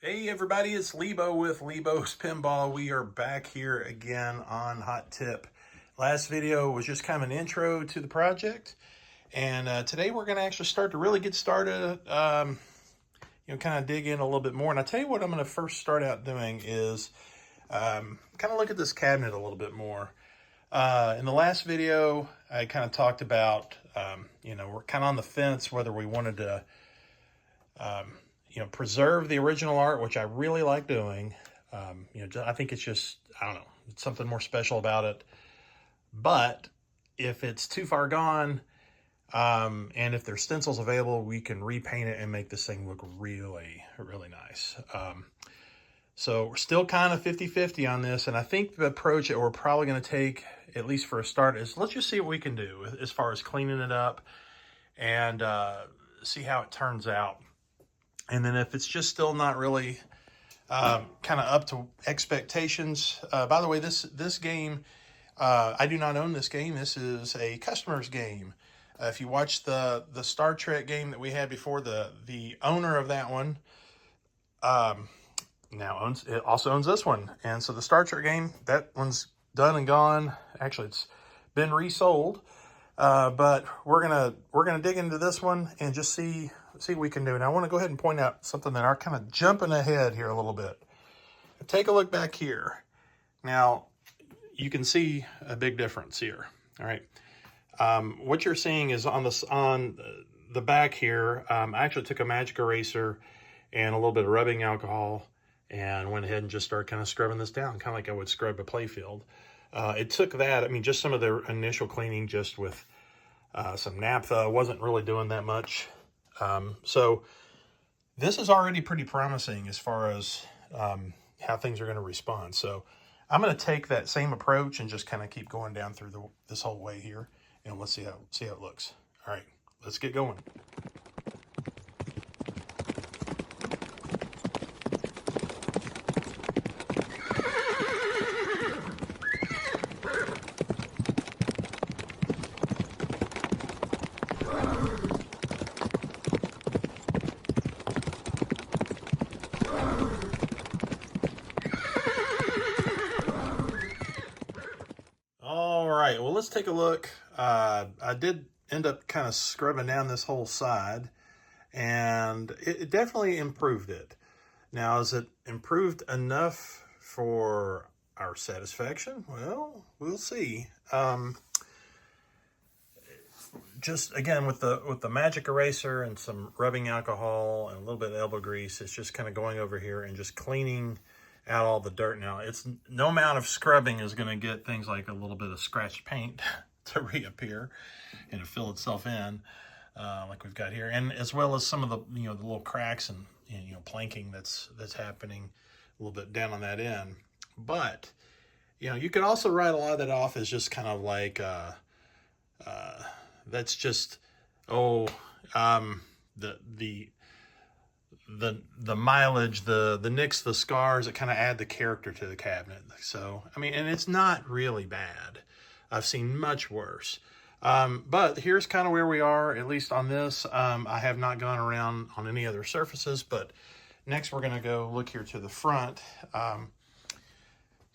Hey everybody, it's Lebo with Lebo's Pinball. We are back here again on Hot Tip. Last video was just kind of an intro to the project, and today we're going to actually start to really get started, kind of dig in a little bit more. And I tell you what I'm going to first start out doing is kind of look at this cabinet a little bit more. In the last video, I kind of talked about, we're kind of on the fence whether we wanted to preserve the original art, which I really like doing. I think it's just, I don't know, it's something more special about it. But if it's too far gone, and if there's stencils available, we can repaint it and make this thing look really, really nice. So we're still kind of 50-50 on this. And I think the approach that we're probably going to take, at least for a start, is let's just see what we can do as far as cleaning it up and see how it turns out. And then if it's just still not really kind of up to expectations, by the way, this game, I do not own this game. This is a customer's game. If you watch the Star Trek game that we had before, the owner of that one also owns this one. And so the Star Trek game, that one's done and gone. Actually, it's been resold. But we're gonna dig into this one and just see what we can do. And I want to go ahead and point out something that are kind of jumping ahead here a little bit. Take a look back here. Now you can see a big difference here. All right. What you're seeing is on the back here. I actually took a magic eraser and a little bit of rubbing alcohol and went ahead and just started kind of scrubbing this down, kind of like I would scrub a playfield. It took that, just some of the initial cleaning just with some naphtha. Wasn't really doing that much. So this is already pretty promising as far as how things are going to respond. So I'm going to take that same approach and just kind of keep going down through this whole way here. And let's see how it looks. All right, let's get going. All right, well, let's take a look. I did end up kind of scrubbing down this whole side, and it definitely improved it. Now, is it improved enough for our satisfaction? Well, we'll see. Just again with the magic eraser and some rubbing alcohol and a little bit of elbow grease, it's just kind of going over here and just cleaning out all the dirt. Now, it's no amount of scrubbing is going to get things like a little bit of scratched paint to reappear and to fill itself in, like we've got here, and as well as some of the the little cracks and planking that's happening a little bit down on that end. But you could also write a lot of that off as just kind of like that's just the mileage, the nicks, the scars that kind of add the character to the cabinet. So and it's not really bad. I've seen much worse. But here's kind of where we are, at least on this. I have not gone around on any other surfaces, but next we're going to go look here to the front. A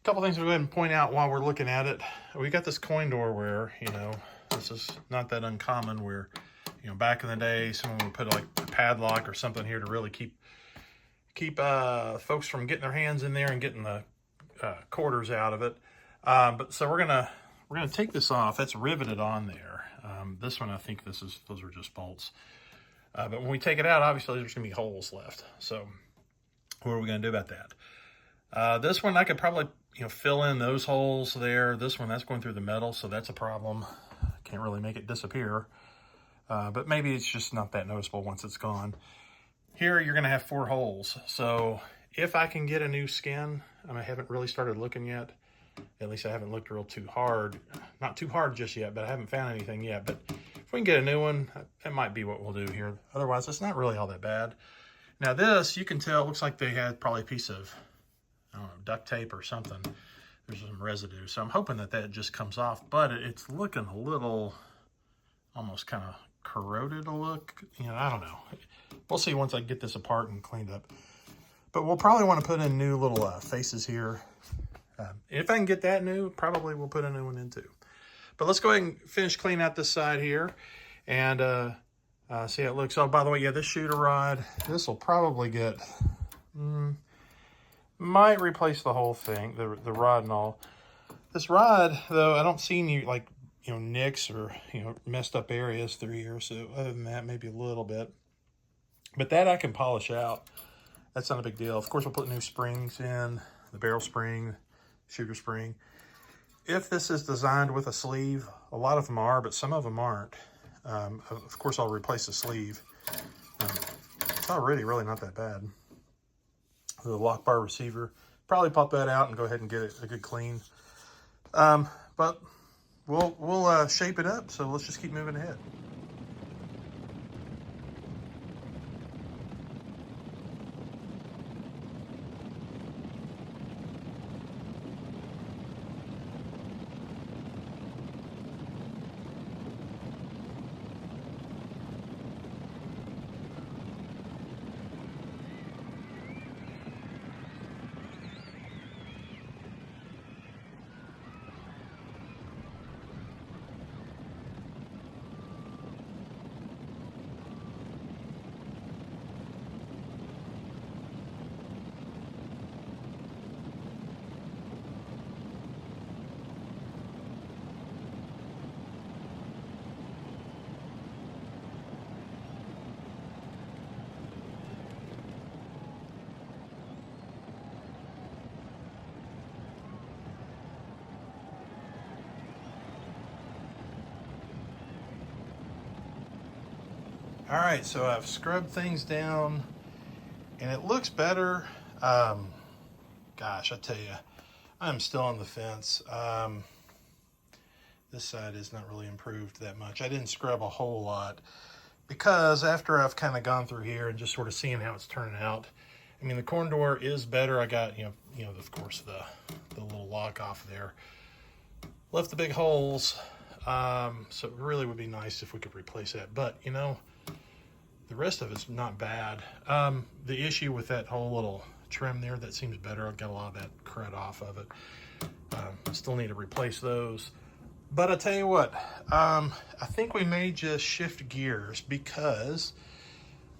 couple things we'll go ahead and point out while we're looking at it. We got this coin door where, this is not that uncommon where, back in the day, someone would put like a padlock or something here to really keep folks from getting their hands in there and getting the quarters out of it. But so we're gonna take this off. That's riveted on there. This one, I think those are just bolts. But when we take it out, obviously there's gonna be holes left. So what are we gonna do about that? This one I could probably fill in those holes there. This one, that's going through the metal, so that's a problem. Can't really make it disappear. But maybe it's just not that noticeable once it's gone. Here you're gonna have 4 holes. So if I can get a new skin, I haven't really started looking yet. At least I haven't looked too hard. Not too hard just yet, but I haven't found anything yet. But if we can get a new one, that might be what we'll do here. Otherwise, it's not really all that bad. Now this, you can tell, it looks like they had probably a piece of, I don't know, duct tape or something. There's some residue. So I'm hoping that just comes off, but it's looking a little, almost kind of corroded a look. I don't know. We'll see once I get this apart and cleaned up. But we'll probably want to put in new little faces here. If I can get that new, probably we'll put a new one in too. But let's go ahead and finish cleaning out this side here and see how it looks. Oh, by the way, yeah, this shooter rod, this will probably get, might replace the whole thing, the rod and all. This rod, though, I don't see any, like, you know, nicks or, you know, messed up areas through here. So other than that, maybe a little bit. But that I can polish out. That's not a big deal. Of course, we'll put new springs in, the barrel spring, shooter spring. If this is designed with a sleeve, a lot of them are, but some of them aren't. Of course, I'll replace the sleeve. It's already really not that bad. The lock bar receiver, probably pop that out and go ahead and get it a good clean. But we'll shape it up, so let's just keep moving ahead. All right, so I've scrubbed things down and it looks better. Gosh, I tell you, I'm still on the fence. This side is not really improved that much. I didn't scrub a whole lot because after I've kind of gone through here and just sort of seeing how it's turning out, I mean, the corn door is better. I got, you know, of course, the little lock off there. Left the big holes. So it really would be nice if we could replace that. But, you know, the rest of it's not bad. The issue with that whole little trim there, that seems better. I've got a lot of that crud off of it. I still need to replace those. But I tell you what, I think we may just shift gears because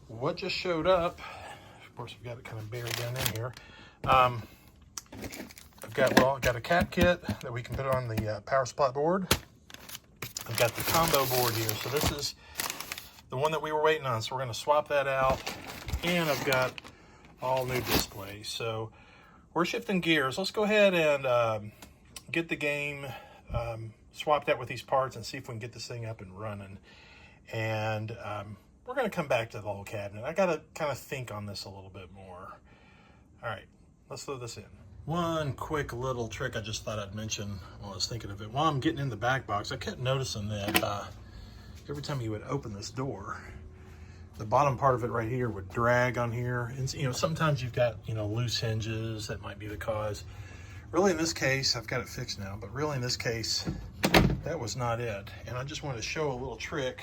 what just showed up, of course, we've got it kind of buried down in here. I've got a cap kit that we can put on the power supply board. I've got the combo board here. So this is the one that we were waiting on. So we're going to swap that out. And I've got all new displays. So we're shifting gears. Let's go ahead and get the game, swap that with these parts and see if we can get this thing up and running. And we're going to come back to the whole cabinet. I got to kind of think on this a little bit more. All right, let's throw this in. One quick little trick I just thought I'd mention while I was thinking of it. While I'm getting in the back box, I kept noticing that every time you would open this door, the bottom part of it right here would drag on here. And, you know, sometimes you've got, you know, loose hinges. That might be the cause. Really, in this case, I've got it fixed now, but really in this case, that was not it. And I just wanted to show a little trick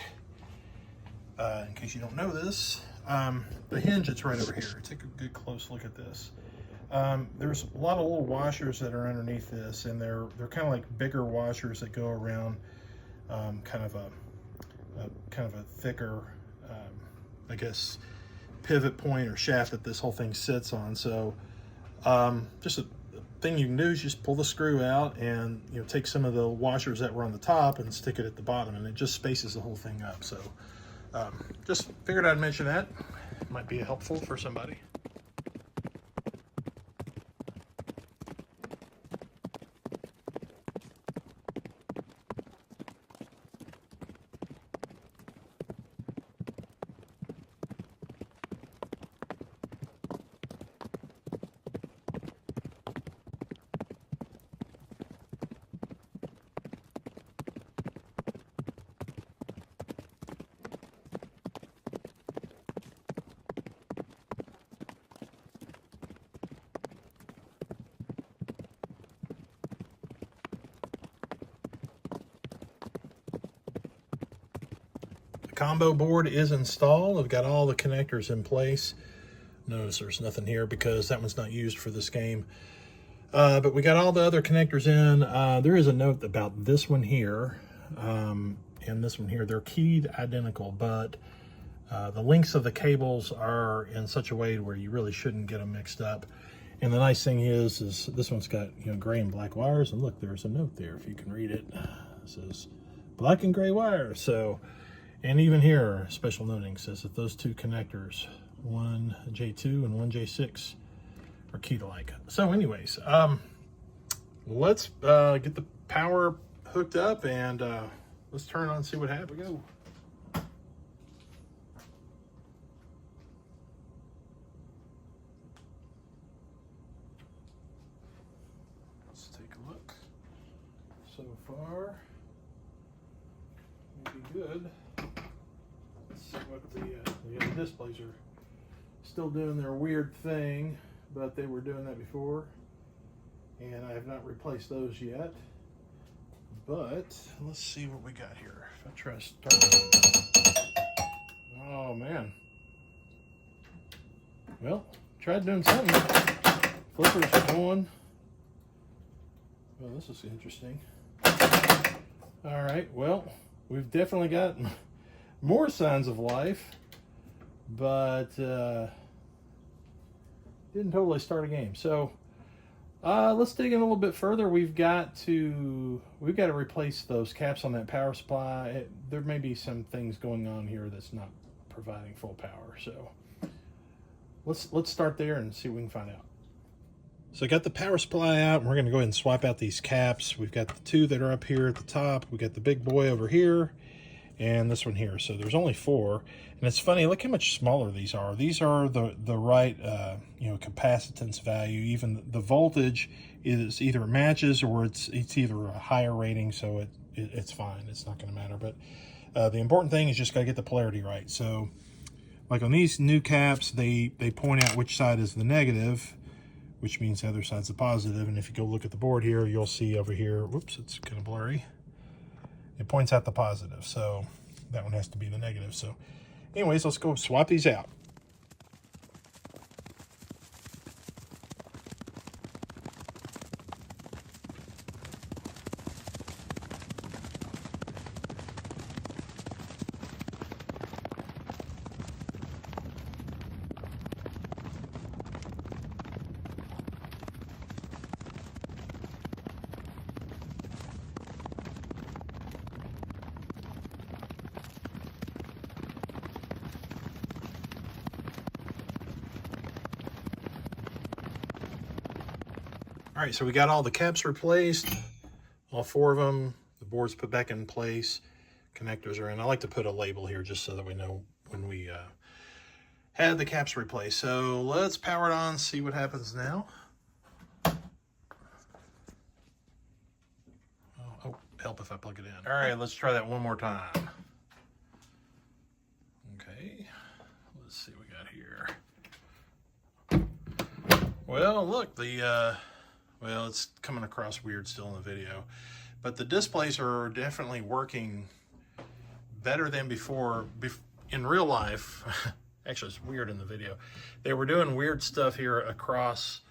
in case you don't know this. The hinge that's right over here. Take a good close look at this. There's a lot of little washers that are underneath this, and they're kind of like bigger washers that go around kind of a thicker, I guess, pivot point or shaft that this whole thing sits on. So just a thing you can do is just pull the screw out and, you know, take some of the washers that were on the top and stick it at the bottom, and it just spaces the whole thing up. So just figured I'd mention that. It might be helpful for somebody. Combo board is installed. I've got all the connectors in place. Notice there's nothing here because that one's not used for this game. But we got all the other connectors in. There is a note about this one here and this one here. They're keyed identical, but the lengths of the cables are in such a way where you really shouldn't get them mixed up. And the nice thing is this one's got, you know, gray and black wires. And look, there's a note there if you can read it. It says black and gray wires. So, and even here, special noting says that those two connectors, one J2 and one J6, are keyed alike. So anyways, let's get the power hooked up and let's turn it on and see what happens. Go. Let's take a look. So far, maybe good. Let's see what the displays are still doing their weird thing, but they were doing that before, and I have not replaced those yet. But let's see what we got here. If I try to start, oh man. Well, tried doing something. Flippers are going. Well, this is interesting. All right, well, we've definitely got more signs of life, but didn't totally start a game. So let's dig in a little bit further. We've got to replace those caps on that power supply. There may be some things going on here that's not providing full power. So let's start there and see what we can find out. So I got the power supply out, and we're going to go ahead and swap out these caps. We've got the two that are up here at the top. We got the big boy over here, and this one here. So there's only 4, and it's funny. Look how much smaller these are. These are the right you know, capacitance value. Even the voltage is either matches or it's either a higher rating, so it's fine. It's not going to matter. But the important thing is just got to get the polarity right. So like on these new caps, they point out which side is the negative, which means the other side's the positive. And if you go look at the board here, you'll see over here, whoops, it's kind of blurry. It points out the positive, so that one has to be the negative. So anyways, let's go swap these out. All right, so we got all the caps replaced, all 4 of them. The board's put back in place. Connectors are in. I like to put a label here just so that we know when we had the caps replaced. So let's power it on, see what happens now. Oh, help if I plug it in. All right, let's try that one more time. Okay, let's see what we got here. Well, look, well, it's coming across weird still in the video, but the displays are definitely working better than before. In real life, actually it's weird in the video. They were doing weird stuff here across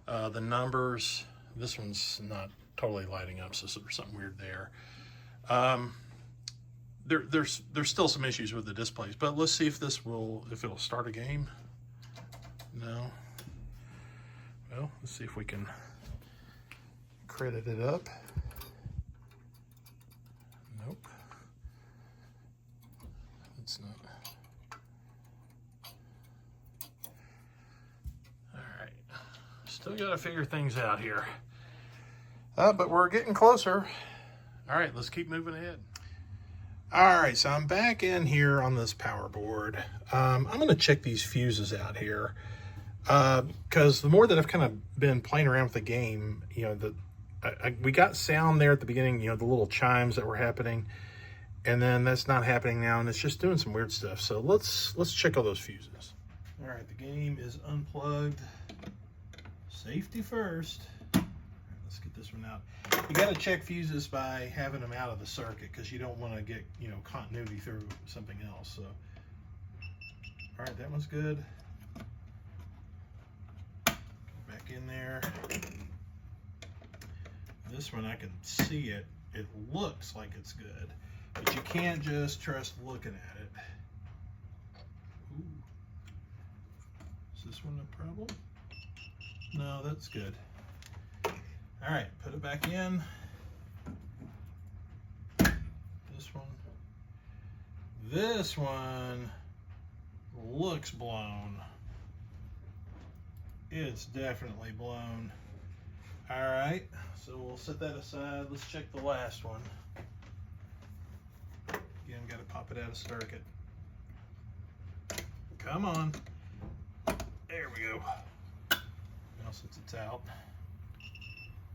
the numbers. This one's not totally lighting up, so there's something weird there. There's still some issues with the displays, but let's see if it'll start a game. No. Well, let's see if we can credit it up. Nope. It's not. All right. Still got to figure things out here. But we're getting closer. All right, let's keep moving ahead. All right, so I'm back in here on this power board. I'm going to check these fuses out here. Because the more that I've kind of been playing around with the game, you know, we got sound there at the beginning, you know, the little chimes that were happening, and then that's not happening now, and it's just doing some weird stuff. So let's check all those fuses. All right, the game is unplugged. Safety first. All right, let's get this one out. You got to check fuses by having them out of the circuit because you don't want to get, you know, continuity through something else. So, all right, that one's good. This one I can see it. It looks like it's good, but you can't just trust looking at it. Ooh. Is this one a problem? No, that's good. All right, put it back in. This one looks blown. It's definitely blown. All right, so we'll set that aside. Let's check the last one. Again, got to pop it out of circuit. Come on. There we go. Now since it's out.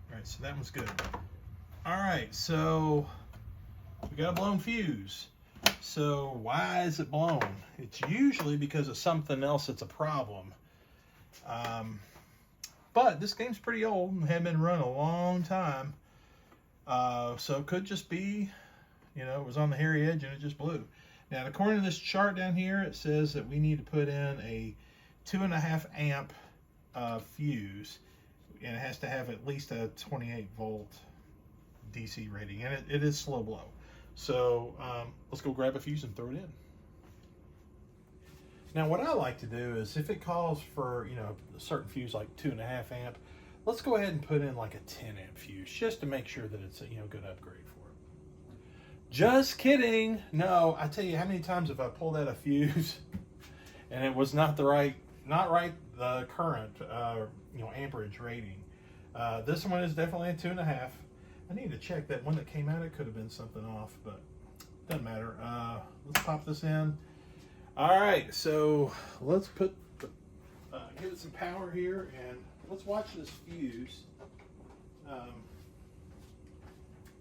All right, so that one's good. All right, so we got a blown fuse. So why is it blown? It's usually because of something else that's a problem. But this game's pretty old and had been run a long time. So it could just be, you know, it was on the hairy edge and it just blew. Now, according to this chart down here, it says that we need to put in a 2.5 amp fuse, and it has to have at least a 28 volt DC rating, and it is slow blow. So let's go grab a fuse and throw it in. Now, what I like to do is if it calls for, you know, a certain fuse like 2.5 amp, let's go ahead and put in like a 10 amp fuse just to make sure that it's a, you know, good upgrade for it. Just kidding. No, I tell you how many times have I pulled out a fuse and it was not the right, the current, you know, amperage rating. This one is definitely a 2.5. I need to check that one that came out. It could have been something off, but doesn't matter. Let's pop this in. All right, so let's put give it some power here, and let's watch this fuse.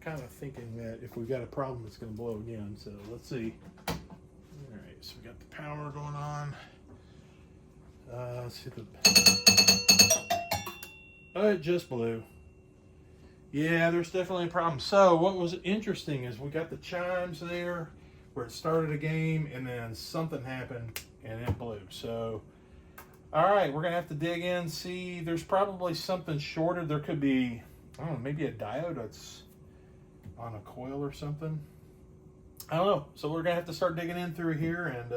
Kind of thinking that if we've got a problem, it's going to blow again. So let's see. All right, so we got the power going on. Let's see oh, it just blew. Yeah, there's definitely a problem. So what was interesting is we got the chimes there where it started a game, and then something happened and it blew. So, all right, we're gonna have to dig in, see. There's probably something shorted. There could be, I don't know, maybe a diode that's on a coil or something. I don't know. So we're gonna have to start digging in through here and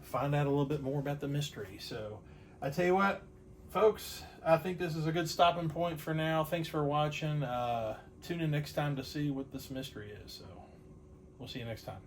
find out a little bit more about the mystery. So I tell you what, folks, I think this is a good stopping point for now. Thanks for watching. Tune in next time to see what this mystery is. So we'll see you next time.